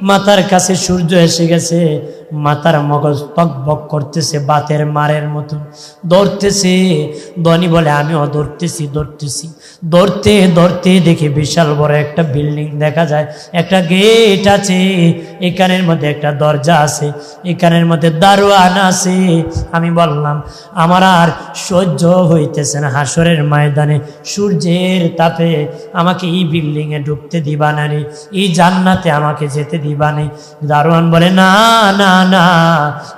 মাথার কাছে সূর্য এসে গেছে, মাথার মগজ টকবক করতেছে বাতের মারের মতন, দৌড়তেছে। ধনী বলে, আমিও দৌড়তেছি দৌড়তেছি, দৌড়তে দৌড়তে দেখি বিশাল বড় একটা বিল্ডিং দেখা যায়, একটা গেট আছে, এখানের মধ্যে একটা দরজা আছে, এখানের মধ্যে দারোয়ান আছে। আমি বললাম, আমার আর সহ্য হইতেছে না, হাসরের ময়দানে সূর্যের তাপে আমাকে এই বিল্ডিংয়ে ঢুকতে দিবা না রে, এই জান্নাতে আমাকে যেতে দিবা না। দারোয়ান বলে, না না না,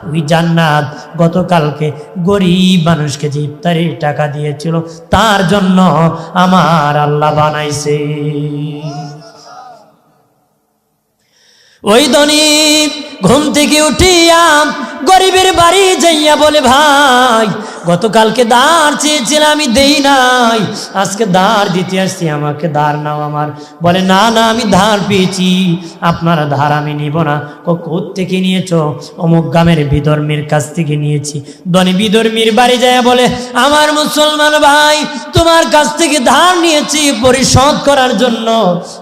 ওই জান্নাত গতকালকে গরিব মানুষকে যে ইফতারির টাকা দিয়েছিল তার জন্য আমার আল্লাহ বানাইছে। ওই ধনী ঘুম থেকে উঠিয়া গরিবের বাড়ি যাইয়া বলে, ভাই গতকালকে ধার চেয়েছিলাম আমি দেই নাই, আজকে ধার দিতে আসছি, আমাকে ধার নাও আমার। বলে, না না আমি ধার পেয়েছি, আপনার ধার আমি নিব না। কোত্থেকে নিয়েছো? অমুক গ্রামের বিধর্মীর কাছ থেকে নিয়েছি। ধনী বিধর্মীর বাড়ি যায় বলে, আমার মুসলমান ভাই তোমার কাছ থেকে ধার নিয়েছি, পরিশোধ করার জন্য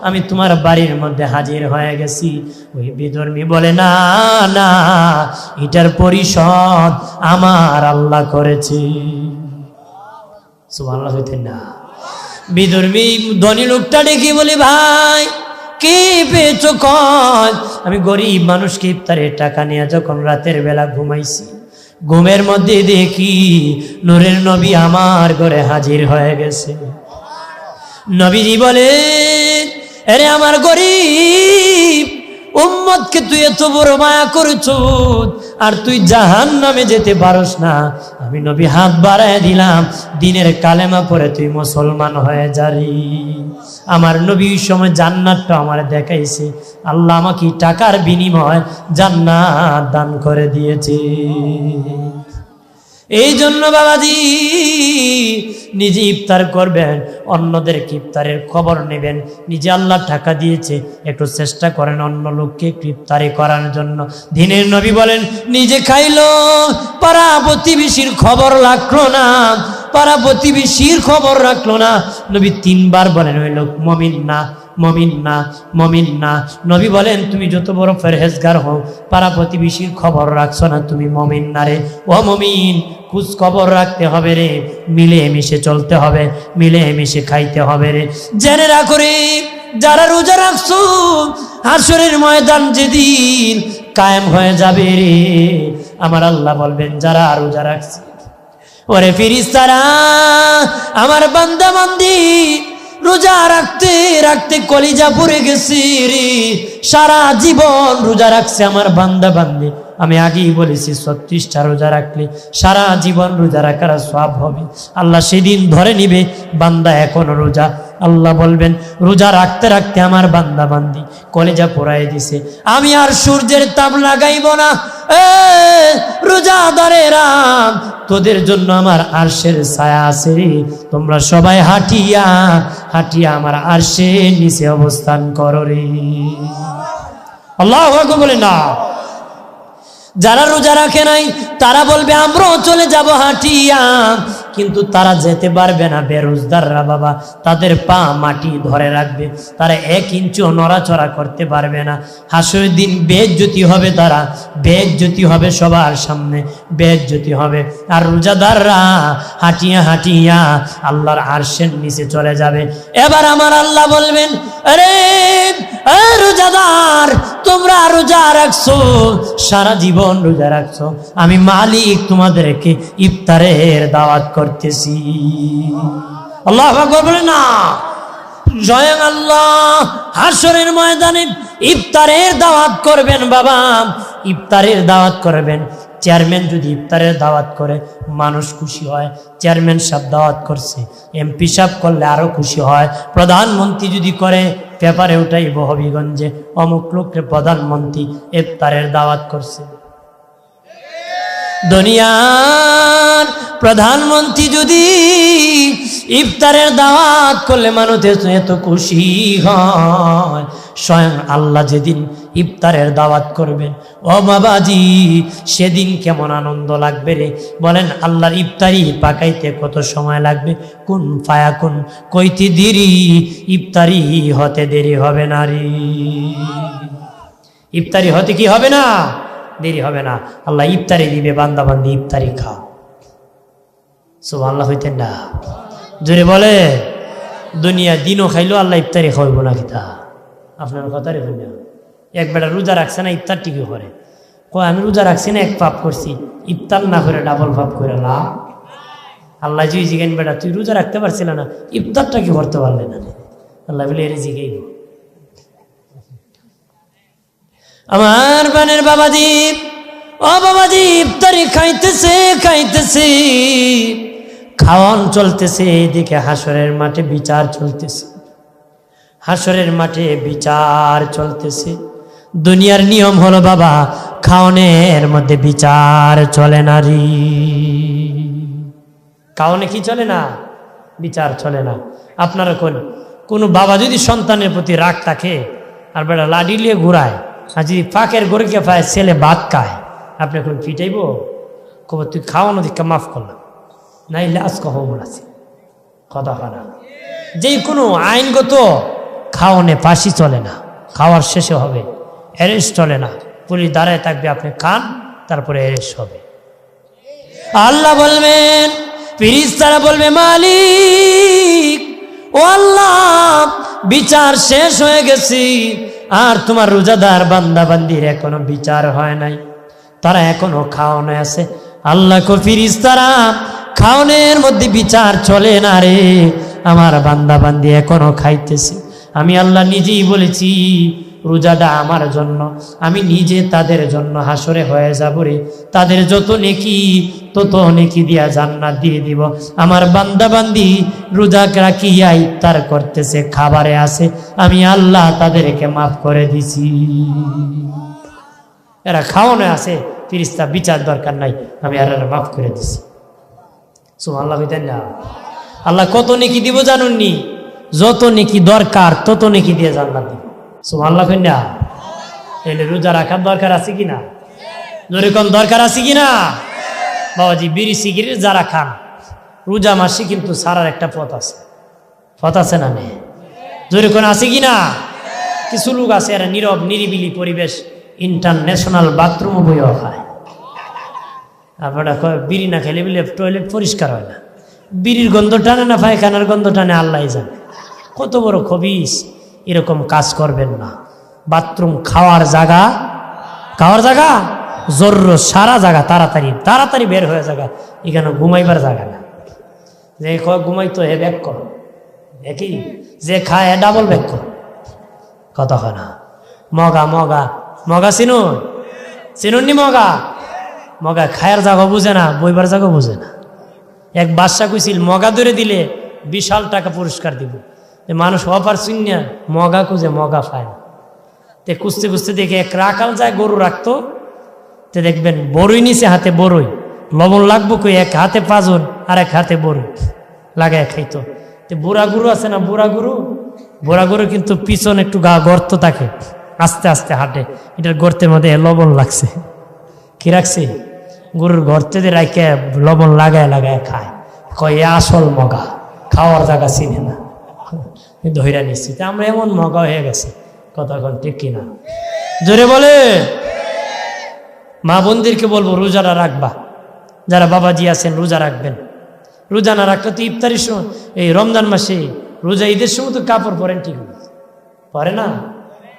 আমি তোমার বাড়ির মধ্যে হাজির হয়ে গেছি। ওই বিধর্মী বলে, না না, এটার পরিশোধ আমার আল্লাহ করেছে। সুবহানাল্লাহ হইতেন না? বিধর্মী ধনী লোকটা ডেকে বলে, ভাই কি পেয়েছো? কয়, আমি গরিব মানুষকে ইফতারের টাকা নিয়ে যখন রাতের বেলা ঘুমাইছি, ঘুমের মধ্যে দেখি নূরের নবী আমার ঘরে হাজির হয়ে গেছে। নবীজি বলে, আরে আমার গরিব উম্মতকে তুই এত বড় মায়া করেছো, আর তুই জাহান্নামে যেতে পারস না। আমি নবী হাত বাড়ায় দিলাম, দিনের কালেমা পড়ে তুই মুসলমান হয়ে যাবি। আমার নবী ওই সময় জান্নাতটা আমার দেখাইছে। আল্লাহ আমাকে টাকার বিনিময় জান্নাত দান করে দিয়েছে। এই জন্য বাবাজি নিজে ইফতার করবেন, অন্যদেরকে ইফতারের খবর নেবেন। নিজে আল্লাহ টাকা দিয়েছে, একটু চেষ্টা করেন অন্য লোককে ইফতারি করার জন্য। দিনের নবী বলেন, নিজে খাইলো, পাড়া প্রতিবেশীর খবর রাখলো না, পাড়া প্রতিবেশীর খবর রাখলো না। নবী 3 বার বলেন, ওই লোক মুমিন না, মুমিন না, মুমিন না। নবী বলেন, তুমি যত বড় পরহেজগার হও, পাড়া প্রতিবেশীর খবর রাখছো না, তুমি মুমিন না রে। ও মুমিন, খোঁজ খবর রাখতে হবে রে, মিলে মিশে চলতে হবে, মিলে মিশে খাইতে হবে রে। জেনে রাখো রে, যারা রোজা রাখছো, হাসরের ময়দান যেদিন কায়েম হয়ে যাবে রে, আমার আল্লাহ বলবেন, যারা রোজা রাখছে, ওরে ফেরেশতারা, আমার বান্দা বান্দি রোজা রাখতে রাখতে কলিজা পড়ে গেছে রে, সারা জীবন রোজা রাখছে আমার বান্দা বান্দি। আমি আগেই বলেছি 36টা রোজা রাখলে সারা জীবন রোজা রাখার সওয়াব হবে। আল্লাহ সেদিন ধরে নিবে, বান্দা এখনো রোজা। আল্লাহ বলবেন, রোজা রাখতে রাখতে আমার বান্দা বান্দি কলিজা পোড়ায় দিছে, আমি আর সূর্যের তাপ লাগাইব না। রোজাদারেরা, তোদের জন্য আমার আরশের ছায়া আছে রে, তোমরা সবাই হাঁটিয়া হাঁটিয়া আমার আরশের নিচে অবস্থান করো রে। আল্লাহু আকবার বলে না। যারা রোজা রাখে নাই তারা বলবে, আমরাও চলে যাব হাঁটিয়া, কিন্তু তারা যেতে পারবে না। বেরোজগাররা বাবা, তাদের পা মাটি ধরে রাখবে, তারা 1 ইঞ্চিও নড়াচড়া করতে পারবে না। হাসরের দিন বেইজ্জতি হবে, তারা বেইজ্জতি হবে, সবার সামনে বেইজ্জতি হবে। আর রোজাদাররা হাঁটিয়া হাঁটিয়া আল্লাহর আরশের নিচে চলে যাবে। এবার আমার আল্লাহ বলবেন, আরে রোজাদার, তোমরা রোজা রাখছো, সারা জীবন রোজা রাখছো, আমি মালিক তোমাদেরকে ইফতারের দাওয়াত করতেছি। আল্লাহু আকবার বলে না। স্বয়ং আল্লাহ হাসরের ময়দানে ইফতারের দাওয়াত করবেন বাবা, ইফতারের দাওয়াত করবেন। চেয়ারম্যান যদি ইফতারের দাওয়াত করে মানুষ খুশি হয়, চেয়ারম্যান সাহেব দাওয়াত করছে, এমপি সাহেব করলে আরো খুশি হয়। প্রধানমন্ত্রী যদি করে, পেপারে উঠাইব হবিগঞ্জে অমুক লোককে প্রধানমন্ত্রী ইফতারের দাওয়াত করছে। দুনিয়ার প্রধানমন্ত্রী যদি ইফতারের দাওয়াত করলে মানুষ এত খুশি হয়, স্বয়ং আল্লাহ যেদিন ইফতারের দাওয়াত করবেন, ও বাবাজি সেদিন কেমন আনন্দ লাগবে রে। বলেন, আল্লাহর ইফতারি পাকাইতে কত সময় লাগবে? কোন ফায়া কোন কইতে দেরি, ইফতারি হতে দেরি হবে না রে। ইফতারি হতে কি হবে না? দেরি হবে না। আল্লাহ ইফতারি দিবে, বান্দা বান্দি ইফতারি খা। সুবহানাল্লাহ হইতেন না? জোরে বলে। দুনিয়া দিনও খাইলো, আল্লাহ ইফতারি খাইব না কিতা? আপনার কথা রেখে না। এক বেটা রোজা রাখছে না, ইফতার টিকে করে, কয় আমি রোজা রাখছি না, এক পাপ করছি, ইফতার না করে ডাবল পাপ করে না। আল্লাহ যদি জিজ্ঞেন, বেটা তুই রোজা রাখতে পারছিল না, ইফতারটা কি করতে পারলে না? আল্লাহ বলে, এর জিজ্ঞাইব। আমার বানের বাবাজি, ও বাবাজি, ইফতারি খাইতেছে খাইতেছে, খাওয়ান চলতেছে, এদিকে হাসরের মাঠে বিচার চলতেছে, হাসরের মাঠে বিচার চলতেছে। দুনিয়ার নিয়ম হলো বাবা, খাওয়ানের মধ্যে বিচার চলে না রে। খাওয়ানে কি চলে না? বিচার চলে না। আপনারা কোন বাবা যদি সন্তানের প্রতি রাগ থাকে আর বেটা লাডি নিয়ে ঘুরায়, আর যদি ফাঁকের গড়িকে পায় ছেলে ভাত খায়, আপনি এখন ফিটাইব? কব তুই খাওয়ানো দিকে মাফ করলাম, নাইলে আজকে হোমর আছে কথা খানা। যে কোনো আইনগত খাওয়ানে ফাঁসি চলে না, খাওয়ার শেষে হবে অ্যারেস্ট চলে না, পুলিশ দাঁড়ায় থাকবে, আপনি খান, তারপরে অ্যারেস্ট হবে। আল্লাহ বলবেন, ফেরেশতারা বলবে, মালিক ও আল্লাহ, বিচার শেষ হয়ে গেছে, আর তোমার রোজাদার বান্দা বান্দির এখনো বিচার হয় নাই, তারা এখনো খাওয়ানো আছে। আল্লাহ কো ফেরেশতারা খাওনের মধ্যে বিচার চলে না রে, আমার বান্দা বান্দি এখনো খাইতেছে। আমি আল্লাহ নিজেই বলেছি রোজাটা আমার জন্য, আমি নিজে তাদের জন্য হাসরে হয়ে যাব রে, তাদের যত নেকি তত নেকি দিয়া জান্নাত দিয়ে দিব। আমার বান্দা বান্দি রোজা রাখিয়া ইফতার করতেছে, খাবারে আছে, আমি আল্লাহ তাদেরকে মাফ করে দিছি। এরা খাওয়ানো আছে, ফেরেশতা বিচার দরকার নাই, আমি আর মাফ করে দিছি। সুবহানাল্লাহ বলেন না? আল্লাহ কত নেকি দিব জানুননি? যত নেকি দরকার তত নেকি দিয়ে জান্নাত দিব। সুবহানাল্লাহ বলেন না? তাহলে রোজা রাখার দরকার আছে কিনা? জোরে কোন দরকার আছে কিনা? বাবাজি বিড়ি সিগারেট যারা খান রোজা মাসে কিন্তু সারার একটা পথ আছে, পথ আছে না মেয়ে? জোরে কোন আছে কিনা? কিছু লোক আছে এরা নীরব নিরিবিলি পরিবেশ, ইন্টারন্যাশনাল বাথরুম বইও খায়। আপনারা বিড়ি না খেলে বলে টয়লেট পরিষ্কার হয় না, বিড়ির গন্ধ টানে না পায়খানার গন্ধ টানে আল্লাহ জানে। কত বড় খবিস! এরকম কাজ করবেন না। বাথরুম খাওয়ার জায়গা, খাওয়ার জায়গা জরুর সারা জায়গা, তাড়াতাড়ি তাড়াতাড়ি বের হয়ে জায়গা, এখানে ঘুমাইবার জায়গা না। যে ঘুমাইতো হে ব্যাক কর, একই যে খায় হে ডাবল ব্যাক কর, কথা হয় না। মগা মগা মগা চিনুন, চিনুননি মগা? মগা খায়ের জায়গা বুঝে না, বইবার জায়গা বুঝে না। এক বাদশা কইছিল মগা ধরে দিলে বিশাল টাকা পুরস্কার দিব। মানুষ অপার চিনিয়া মগা খুঁজে মগা পায় না। তে খুঁজতে খুঁজতে দেখে এক রাখাল যায় গরু রাখতো, তে দেখবেন বড়ই নিচে হাতে বড়ই, লবণ লাগবো কই এক হাতে পাঁচন আর এক হাতে বড়ই লাগায় খাইতো। তে বুড়া গরু আছে না, বুড়া গরু কিন্তু পিছন একটু গা গর্ত থাকে, আস্তে আস্তে হাঁটে, এটার গর্তের মধ্যে লবণ লাগছে। কি রাখছে? গরুর গর্তে দিয়ে রাখে লবণ লাগায় লাগায় খায়। কয় আসল মগা, খাওয়ার জায়গা চিনে না, ধৈরা নিশ্চিত। আমরা এমন মগা হয়ে গেছে, কথা কোন ঠিক কিনা? জোরে বলে। মা বোনদেরকে বলবো রোজাটা রাখবা, যারা বাবাজি আছেন রোজা রাখবেন। রোজা না রাখলে তো ইফতারির সময়, এই রমজান মাসে রোজা ঈদের সময় তো কাপড় পরেন, ঠিক পরে না?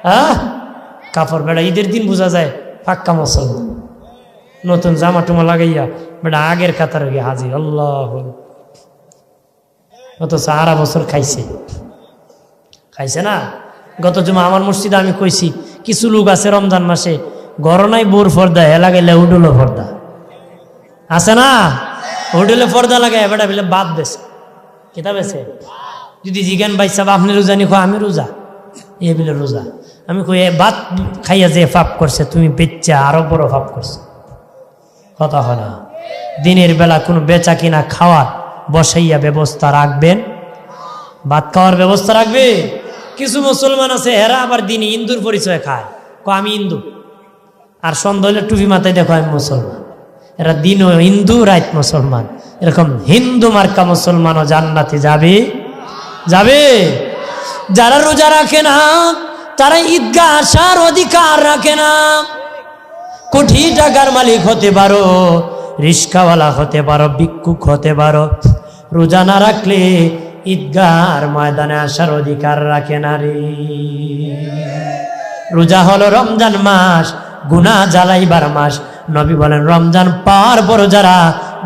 হ্যাঁ, কাপড় বেড়া ঈদের দিন বোঝা যায় পাক্কা মুসলমান, নতুন জামা টুমা লাগাইয়া বেটা আগের কাতার গিয়ে হাজির। আল্লাহ, অত সারা বছর খাইছে না। গত জুমা আমার মসজিদে আমি কইছি কিছু লোক আছে রমজান মাসে গরনাই বোর ফর্দা হে লাগাইলে উডুলো ফর্দা আছে না, উডুলে ফর্দা লাগাই বেটা বিলে বাদ দেছে কিতাব আছে। যদি জিজ্ঞান ভাই সাহেব আপনি রোজা নি, আমি রোজা, এ বিলে রোজা। আমি কই ভাত খাইয়া যে ফাপ করছে, তুমি বেচ্চা আরো বড় ফাপ করছে, কথা হয় না। দিনের বেলা কোনো বেচা কিনা খাওয়ার বসাইয়া ব্যবস্থা রাখবেন, ভাত খাওয়ার ব্যবস্থা রাখবে। কিছু মুসলমান আছে হেরা আবার দিনে হিন্দুর পরিচয় খায়, আমি হিন্দু, আর সন্ধ্যা হলে টুপি মাথায় দেখো আমি মুসলমান। এরা দিনও হিন্দু রাত মুসলমান। এরকম হিন্দু মার্কা মুসলমানও জান্নাতে যাবে যাবে। যারা রোজা রাখে না তারা ঈদগাহ আসার অধিকার রাখে না। কোটি টাকার মালিক হতে পারো, রিস্কাওয়ালা হতে পারো, ভিক্ষুক হতে পারো, রোজা না রাখলে ঈদগাহর ময়দানে আসার অধিকার রাখে না রে। রোজা হলো রমজান মাস, গুনাহ জ্বালাইবার মাস। নবী বলেন রমজান পার পর যারা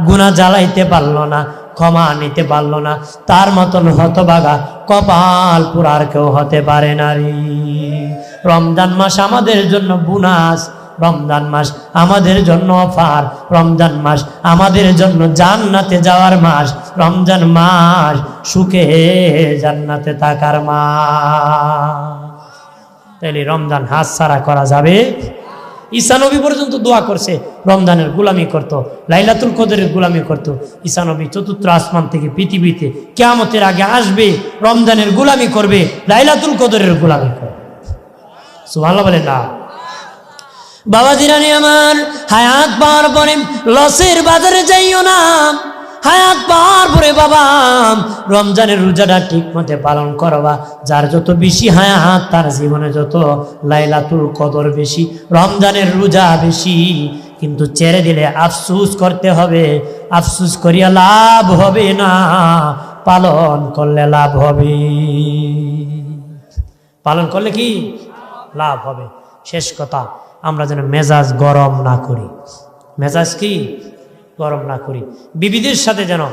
গুনাহ জ্বালাইতে পারলো না, ক্ষমা নিতে পারলো না, তার মতন হতভাগা কপাল পুরার কেউ হতে পারে না রে। রমজান মাস আমাদের জন্য বোনাস, রমজান মাস আমাদের জন্য অফার, রমজান মাস আমাদের জন্য জান্নাতে যাওয়ার মাস, রমজান মাস সুখে জান্নাতে থাকার মাস। তাহলে রমজান হাতছাড়া করা যাবে? ঈসা নবী পর্যন্ত দোয়া করছে, রমজানের গোলামি করত, লাইলাতুল কদরের গোলামি করত। ঈসা নবী চতুর্থ আসমান থেকে পৃথিবীতে কিয়ামতের আগে আসবে, রমজানের গোলামি করবে, লাইলাতুল কদরের গোলামি করবে। সুবহানাল্লাহ বলেন না? বাবা জিরানি আমার, হায়াত পাওয়ার পরে লসের বাজারে যাইও না। হায়াত পাওয়ার পরে বাবা রমজানের রোজাটা ঠিক মতে পালন করবা। যার যত বেশি হায়াত তার জীবনে যত লাইলাতুল কদর বেশি, রমজানের রোজা বেশি। কিন্তু ছেড়ে দিলে আফসুস করতে হবে, আফসুস করিয়া লাভ হবে না, পালন করলে লাভ হবে। পালন করলে কি লাভ হবে? শেষ কথা, আমরা যেন মেজাজ গরম না করি। মেজাজ কি গরম না করি। বিবিদের সাথে যেন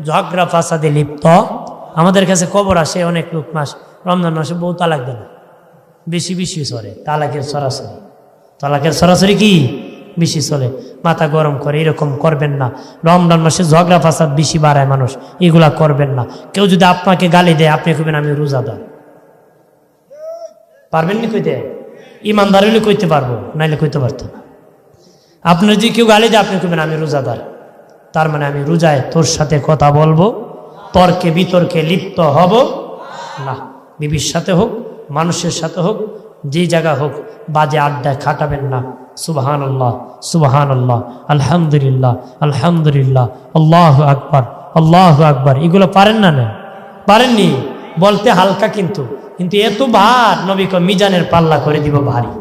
ঝগড়া ফাসাদে লিপ্ত। আমাদের কাছে খবর আসে অনেক লোক রমজান মাসে বউ তালাক দেয় না, বেশি বেশি চলে, তালাকের সরাসরি কি বেশি চলে, মাথা গরম করে। এরকম করবেন না। রমজান মাসে ঝগড়া ফাসাদ বেশি বাড়ায় মানুষ, এগুলা করবেন না। কেউ যদি আপনাকে গালি দেয়, আপনি কইবেন আমি রোজাদার। পারবেন না কইতে? ইমানদার হলে কইতে পারবো, নাইলে কইতে পারতো না। আপনার যদি কেউ গালি দেয়, আপনি কইবেন আমি রোজাদার। তার মানে আমি রোজায় তোর সাথে কথা বলবো, তর্কে বিতর্কে লিপ্ত হব না। বিবির সাথে হোক, মানুষের সাথে হোক, যে জায়গা হোক, বাজে আড্ডায় খাটাবেন না। সুবহানাল্লাহ, সুবহানাল্লাহ, আলহামদুলিল্লাহ, আলহামদুলিল্লাহ, আল্লাহু আকবার, আল্লাহু আকবার, এগুলো পারেন না? না পারেননি? বলতে হালকা, কিন্তু এত ভার, নবী কয় মিজানের পাল্লা করে দিব ভারী।